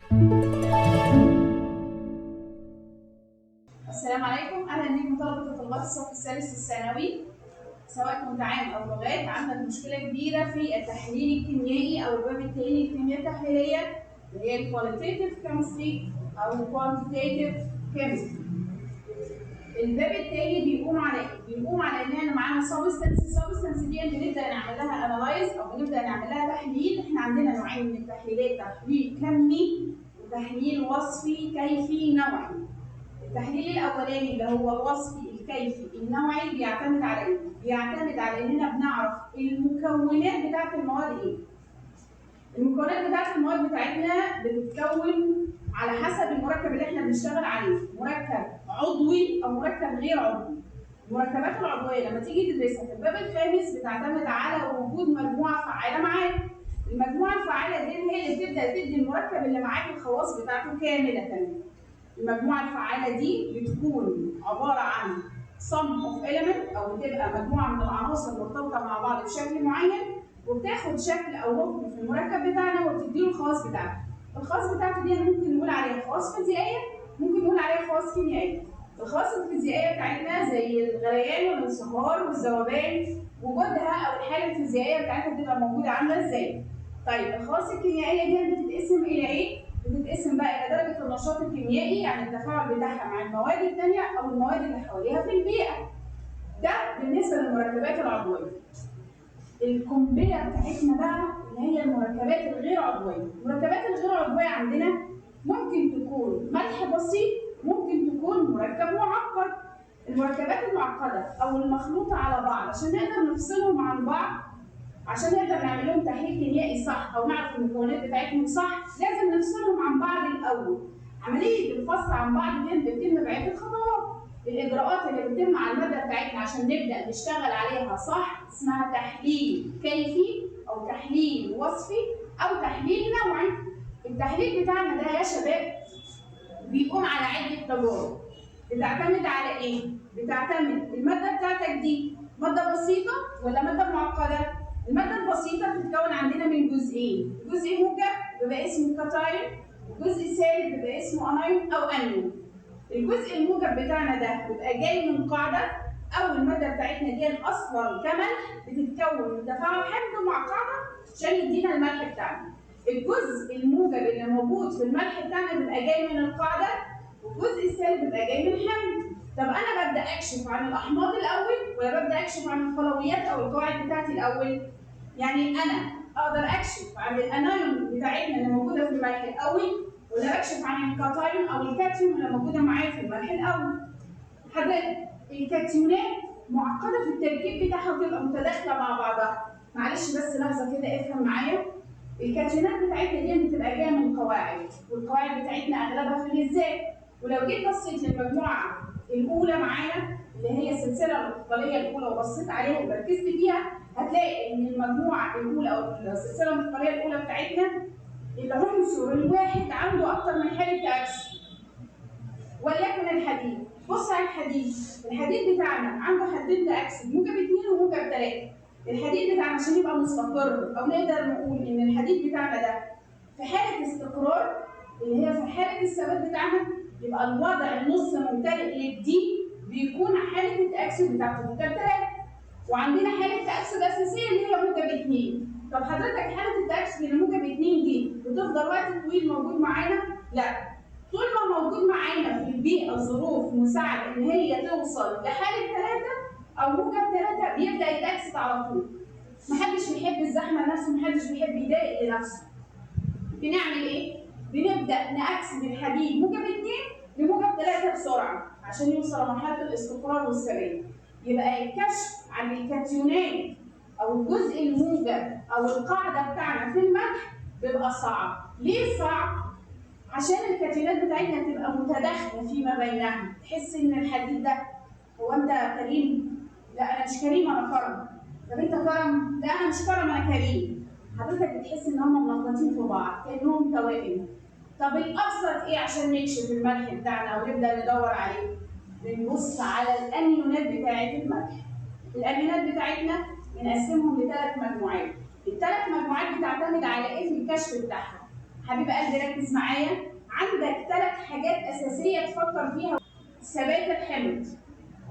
السلام عليكم، اهلا بكم طلبه وطلبات الصف الثالث الثانوي. سواء كنت عام او لغات، عندك مشكله كبيره في التحليل الكيميائي او الباب التاني للكيمياء التحليليه اللي هي الكواليتيتيف كيمستري او الكوانتيتيف كيمستري. الباب التاني بيقوم على ايه؟ بيقوم على ان احنا معانا السبستنس دي بنبدا نعمل لها انالايز او بنبدا نعمل لها تحليل. احنا عندنا نوعين من التحليلات، تحليل كمي وتحليل وصفي كيفي نوعي. التحليل الاولاني اللي هو الوصفي الكيفي النوعي بيعتمد على ايه؟ بيعتمد على اننا بنعرف المكونات بتاعت المواد ايه. المكونات بتاعت المواد بتاعتنا بتتكون على حسب المركب اللي احنا بنشتغل عليه، مركب عضوي او مركب غير عضوي. المركبات العضويه لما تيجي تدرسها في الباب الخامس بتعتمد على وجود مجموعه فعاله معاك. المجموعه الفعاله دي هي اللي بتبدا تدي المركب اللي معاك الخواص بتاعته كامله. المجموعه الفعاله دي بتكون عباره عن sum of element او بتبقى مجموعه من العناصر مرتبطه مع بعض بشكل معين، وبتاخد شكل او ركن في المركب بتاعنا وبتديله الخواص بتاعته. الخواص بتاعته دي ممكن نقول عليها خواص فيزيائيه، ممكن نقول عليها خواص كيميائيه. الخواص الفيزيائيه بتاعتنا زي الغليان والانصهار والذوبان، وجودها او الحاله الفيزيائيه بتاعتها بتبقى موجوده عامله ازاي. طيب الخواص الكيميائيه دي بتتقسم الى ايه؟ بتتقسم بقى الى درجه النشاط الكيميائي، يعني التفاعل بتاعها مع المواد الثانيه او المواد اللي حواليها في البيئه. ده بالنسبه للمركبات العضويه. القنبله بتاعتنا بقى اللي هي المركبات الغير عضويه. المركبات الغير عضويه عندنا ممكن تكون ملح بسيط، ممكن تكون مركب معقد. المركبات المعقده او المخلوطه على بعض عشان نقدر نفصلهم عن بعض، عشان نقدر نعمل لهم تحليل كيميائي صح او نعرف المكونات بتاعتهم صح، لازم نفصلهم عن بعض الاول. عمليه الفصل عن بعض دي بتتم بعده خطوات. الاجراءات اللي بتتم على الماده بتاعتنا عشان نبدا نشتغل عليها صح اسمها تحليل كيفي او تحليل وصفي او تحليل نوعي. التحليل بتاعنا ده يا شباب بيقوم على عده تجارب. بتعتمد على ايه؟ بتعتمد الماده بتاعتك دي ماده بسيطه ولا ماده معقده؟ الماده البسيطه بتتكون عندنا من جزئين، جزء موجب بيبقى اسمه كاتايون، وجزء سالب بيبقى اسمه انايون او انيون. الجزء الموجب بتاعنا ده بيبقى جاي من قاعده، او الماده بتاعتنا دي اصلا كملح بتتكون من تفاعل حمض مع قاعده عشان يدينا الملح بتاعنا. الجزء الموجب اللي موجود في الملح بتاعنا بيبقى جاي من القاعده، والجزء السالب بيبقى جاي من الحمض. طب انا ببدا اكشف عن الاحماض الاول ولا ببدا اكشف عن القلويات او القواعد بتاعتي الاول؟ يعني انا اقدر اكشف عن الانايون بتاعتنا اللي موجوده في الملح الاول، ولا بكشف عن الكاتايون او الكاتيون اللي موجوده معايا في الملح الاول؟ حضرتك الكاتيونات معقده في التركيب بتاعها وتبقى متداخله مع بعضها. معلش بس لحظه كده افهم معايا. الكاتيونات بتاعتنا دي بتبقى جايه من قواعد، والقواعد بتاعتنا اغلبها فلزات. ولو جيت بصيت للمجموعه الاولى معانا اللي هي السلسله الانتقاليه الاولى وبصيت عليها وركزت فيها، هتلاقي ان المجموعه الاولى او السلسله الانتقاليه الاولى بتاعتنا العنصر الواحد عنده اكتر من حاله تاكسي. وليكن الحديد، بص على الحديد. الحديد بتاعنا عنده حدين تاكسي، موجب 2 وموجب 3. الحديد بتاعنا عشان يبقى مستقر او نقدر نقول ان الحديد بتاعنا ده في حاله استقرار اللي هي في حاله الثبات بتاعنا، يبقى الوضع النص ممتلئ للدي بيكون حاله التاكسد بتاعته موجب 3. وعندنا حاله تاكسد اساسيه اللي هي موجب 2. طب حضرتك حاله التاكسد اللي موجب 2 دي بتفضل وقت طويل موجود معانا؟ لا. طول ما موجود معانا في البيئه ظروف مساعده ان هي توصل لحاله 3 او موجب 3 بيبدا يتاكسد على طول. محدش بيحب الزحمه نفسه، محدش بيحب يضايق لنفسه. بنعمل ايه؟ بنبدا ناكسد الحديد موجب 2 لموجب 3 بسرعه عشان يوصل لمرحله الاستقرار والثبات. يبقى الكشف عن الكاتيونات او الجزء الموجب او القاعده بتاعنا في الملح بيبقى صعب. ليه صعب؟ عشان الكاتيونات بتاعتنا تبقى متداخله فيما بينها. تحس ان الحديد ده هو انت كريم؟ لا انا مش كريم، انا كرم. طب انت كرم؟ لا انا مش كرم، انا كريم. حضرتك بتحس ان هم ملخبطين في بعض كانهم توائم. طب الابسط ايه عشان نكشف الملح بتاعنا ونبدا ندور عليه؟ بنبص على الانيونات بتاعت الملح. الانيونات بتاعتنا بنقسمهم لثلاث مجموعات. الثلاث مجموعات بتعتمد على ايه في الكشف بتاعها؟ حبيب قلبي ركز معايا، عندك 3 حاجات اساسيه تفكر فيها: ثبات الحمض،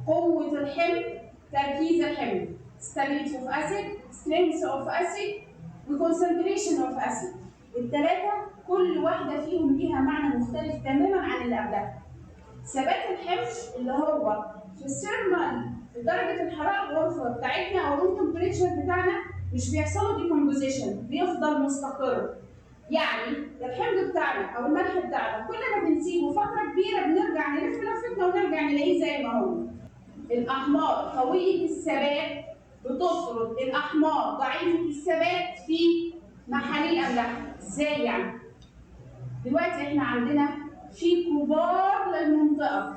قوه الحمض، تركيز الحمض. stability of acid، strength of acid، وconcentration of acid. الثلاثه كل واحده فيهم ليها معنى مختلف تماما عن اللي قبلها. ثبات الحمض اللي هو في الثيرمال، في درجه الحراره الغرفه بتاعتنا او الروم تمبريتشر بتاعنا مش بيحصل له ديكومبوزيشن، بيفضل مستقر. يعني الحمض بتاعنا او الملح بتاعنا كل ما بنسيبه فتره كبيره بنرجع نلف لفتنا ونرجع نلاقيه زي ما هو. الاحماض قويه الثبات بتطرد الاحماض ضعيفه الثبات في محاليل املاحها. ازاي يعني؟ دلوقتي احنا عندنا في كبار للمنطقه،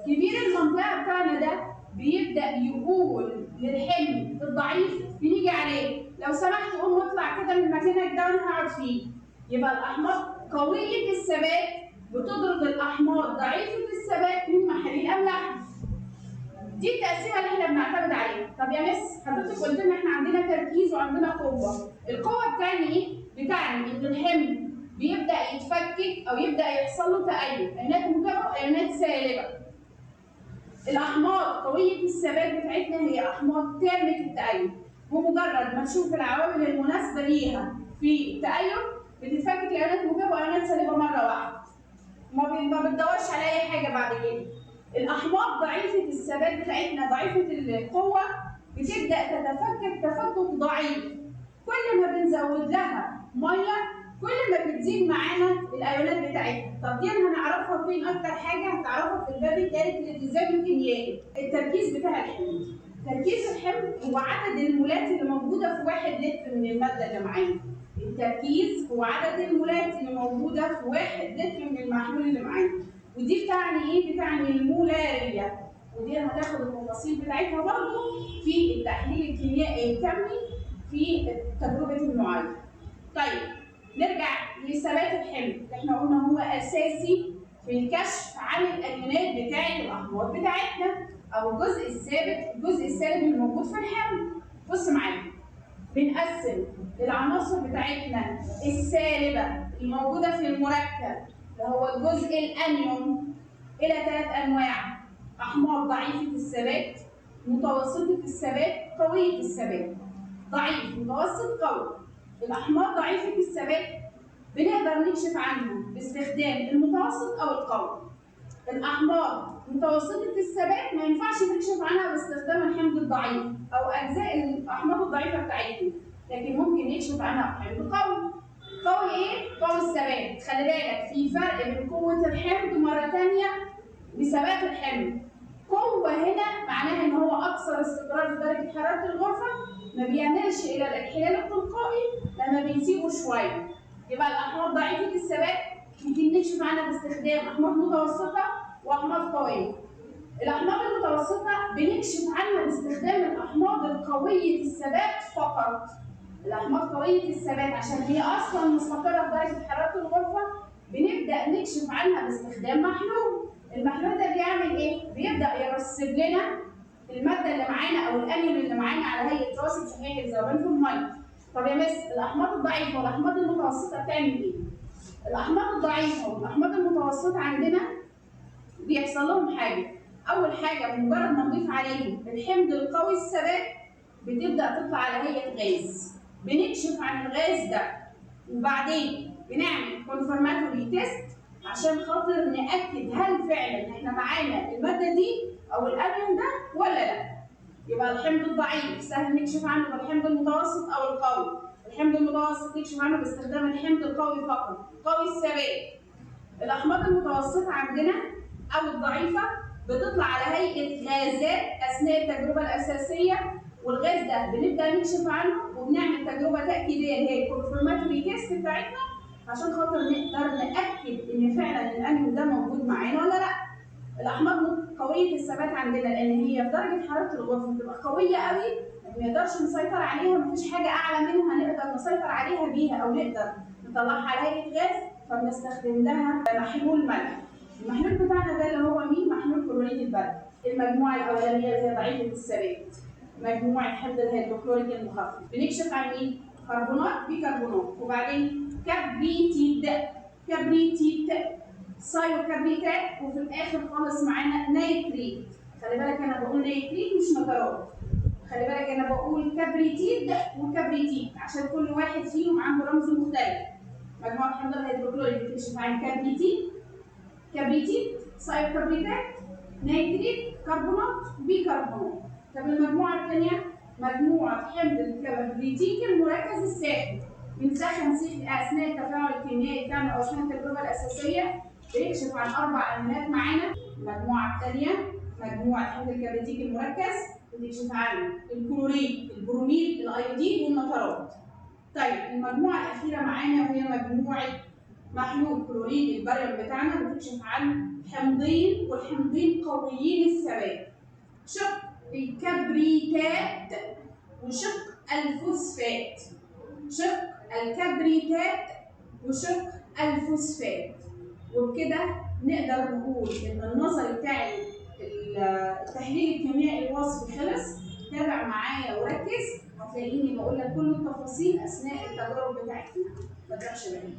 كبير المنطقه بتاعنا ده بيبدا يقول للحمض الضعيف بنيجي عليه: لو سمحت قوم واطلع كده من مكانك ده وانا هقعد فيه. يبقى الاحماض قويه الثبات بتطرد الاحماض ضعيفه الثبات من محاليل املاحها. دي التقسيمه اللي احنا بنعتمد عليها. طب يا مس حضرتك قلت لنا احنا عندنا تركيز وعندنا قوه. القوه بتاعتي ايه؟ بتعني ان الحمض بيبدا يتفكك او يبدا يحصل له تأيد، ايونات موجبه وايونات سالبه. الاحماض قويه الثبات بتاعتنا هي احماض تامه التأيد، بمجرد ما تشوف العوامل المناسبه ليها في التأيد بتتفكك لايونات موجبه وايونات سالبه مره واحده. ما بتدورش على اي حاجه بعد كده. الاحماض ضعيفه الثبات بتاعتنا ضعيفه القوه بتبدا تتفكك تفكك ضعيف. كل ما بنزود لها ميه كل ما بتزيد معانا الايونات بتاعتها. طب دي هنعرفها فين اكتر حاجه؟ هتعرفها في الباب الثالث الالتزام الكيميائي. التركيز بتاع الحمض. تركيز الحمض هو عدد المولات اللي موجوده في 1 لتر من الماده اللي معانا. التركيز هو عدد المولات اللي موجوده في 1 لتر من المحلول اللي معانا. ودي بتعني ايه؟ بتعني المولاريه، ودي هتاخد التفاصيل بتاعتها برضه في التحليل الكيميائي الكمي في تجربه المعالجه. طيب نرجع لثبات الحمض، احنا قلنا هو اساسي في الكشف عن الايونات بتاعه الاحماض بتاعتنا او الجزء الثابت الجزء السالب اللي موجود في الحمض. بص معايا، بنقسم العناصر بتاعتنا السالبه الموجوده في المركب اللي هو الجزء الانيون الى 3 انواع: احماض ضعيفه الثبات، متوسطه الثبات، قويه الثبات. ضعيف، متوسط، قوي. الاحماض ضعيفه الثبات بنقدر نكشف عنها باستخدام المتوسط او القوي. الاحماض متوسطه الثبات ما ينفعش نكشف عنها باستخدام الحمض الضعيف او اجزاء الاحماض الضعيفه بتاعتنا، لكن ممكن نكشف عنها بحمض قوي. قوي ايه؟ قوي الثبات. خلي بالك في فرق بين قوه الحمض مره ثانيه وثبات الحمض. قوه هنا معناها ان هو اكثر استقرار في درجه حراره الغرفه، ما بيعملش الى الاحلال التلقائي لما بنسيبه شويه. يبقى الاحماض ضعيفه الثبات ممكن نكشف عنها باستخدام احماض متوسطه واحماض قويه. الاحماض المتوسطه بنكشف عنها باستخدام الاحماض القويه الثبات فقط. الاحماض قويه الثبات عشان هي اصلا مستقره في درجه حراره الغرفه بنبدا نكشف عنها باستخدام محلول. المحلول ده بيعمل ايه؟ بيبدا يرسب لنا الماده اللي معانا او الانيون اللي معانا على هيئه راسب صحيح الذوبان في الميه. طب يا مس الاحماض الضعيفه والاحماض المتوسطه بتعمل ايه؟ الاحماض الضعيفه والاحماض المتوسطه عندنا بيحصل لهم حاجه. اول حاجه بمجرد ما نضيف عليهم الحمض القوي الثبات بتبدا تطلع على هيئه غاز. بنكشف عن الغاز ده وبعدين بنعمل كونفرماتوري تيست عشان خاطر ناكد هل فعلا احنا معانا الماده دي او الانيون ده ولا لا. يبقى الحمض الضعيف سهل نكشف عنه بالحمض المتوسط او القوي. الحمض المتوسط نكشف عنه باستخدام الحمض القوي فقط، قوي الثبات. الاحماض المتوسطه عندنا او الضعيفه بتطلع على هيئه غازات اثناء التجربه الاساسيه، والغاز ده بنبدا نكشف عنه وبنعمل تجربه تاكيديه اللي هي الكونفرماتوري تيست بتاعتنا عشان خاطر نقدر ناكد ان فعلا الانيون ده موجود معانا ولا لا. الاحماض قويه الثبات عندنا لان هي في درجه حراره الغرفه بتبقى قويه قوي، ما بنقدرش نسيطر عليها، مفيش حاجه اعلى منها نقدر نسيطر عليها بيها او نقدر نطلعها على هيئه غاز، فبنستخدم لها محلول ملح. المحلول بتاعنا ده اللي هو مين؟ محلول كلوريد البرد. المجموعه الاولانيه اللي هي ضعيفه الثبات، مجموعه حمض اللي هي البكلوريك المخفف. بنكشف عن مين؟ كربونات بيكربونات، وبعدين كبريتيد، كبريتيت، سايوكبريتات، وفي الاخر خالص معانا نيتريت. خلي بالك انا بقول نيتريت مش نترات. خلي بالك انا بقول كبريتيد وكبريتيت عشان كل واحد فيهم عنده رمز مختلف. مجموعه حمض الهيدروكلوريك بتكشف عن كبريتيد، كبريتيد، سايوكبريتات، نيتريت، كربونات، بيكربونات. طب المجموعه الثانيه مجموعه حمض الكبريتيك المركز الساخن، بنسخن اثناء التفاعل الكيميائي بتاعنا او اثناء التجربه الاساسيه، بيكشف عن 4 املاك معانا. المجموعه الثانيه مجموعه حمض الكبريتيك المركز بتكشف عن الكلوريد، البروميد، الايودين والنترات. طيب المجموعه الاخيره معانا وهي مجموعه محلول كلوريد الباريوم بتاعنا، بتكشف عن حمضين والحمضين قويين الثبات، شق الكبريتات وشق الفوسفات، شق الكبريتات وشق الفوسفات. وبكده نقدر نقول ان النظري بتاع التحليل الكيميائي الوصفي خلص. تابع معايا وركز، هتلاقيني بقول لك كل التفاصيل اثناء التجارب بتاعتنا. ما تروحش بعيد.